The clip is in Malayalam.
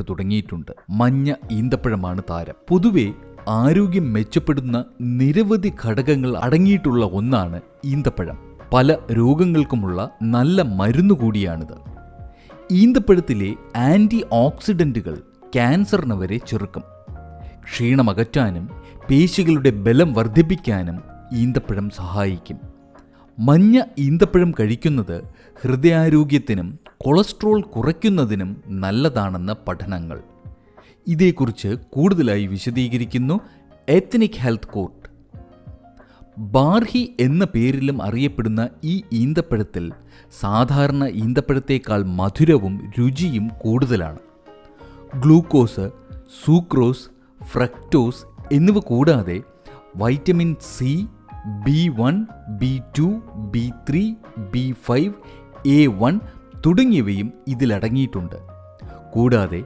പ്രത്യക്ഷപ്പെട്ടു തുടങ്ങിയിട്ടുണ്ട്. മഞ്ഞ ഈന്തപ്പഴമാണ് താരം. പൊതുവെ ആരോഗ്യം മെച്ചപ്പെടുന്ന നിരവധി ഘടകങ്ങൾ അടങ്ങിയിട്ടുള്ള ഒന്നാണ് ഈന്തപ്പഴം. പല രോഗങ്ങൾക്കുമുള്ള നല്ല മരുന്ന് കൂടിയാണിത്. ഈന്തപ്പഴത്തിലെ ആൻറ്റി ഓക്സിഡൻറ്റുകൾ ക്യാൻസറിനെ വരെ ചെറുക്കും. ക്ഷീണമകറ്റാനും പേശികളുടെ ബലം വർദ്ധിപ്പിക്കാനും ഈന്തപ്പഴം സഹായിക്കും. മഞ്ഞ ഈന്തപ്പഴം കഴിക്കുന്നത് ഹൃദയാരോഗ്യത്തിനും കൊളസ്ട്രോൾ കുറയ്ക്കുന്നതിനും നല്ലതാണെന്ന് പഠനങ്ങൾ. ഇതേക്കുറിച്ച് കൂടുതലായി വിശദീകരിക്കുന്നു എത്നിക് ഹെൽത്ത് കോർട്ട്. ബാർഹി എന്ന പേരിലും അറിയപ്പെടുന്ന ഈ ഈന്തപ്പഴത്തിൽ സാധാരണ ഈന്തപ്പഴത്തേക്കാൾ മധുരവും രുചിയും കൂടുതലാണ്. ഗ്ലൂക്കോസ്, സൂക്രോസ്, ഫ്രക്ടോസ് എന്നിവ കൂടാതെ vitamin C, B1, B2, B3, B5, A1 തുടങ്ങിയവയും ഇതിലടങ്ങിയിട്ടുണ്ട്. കൂടാതെ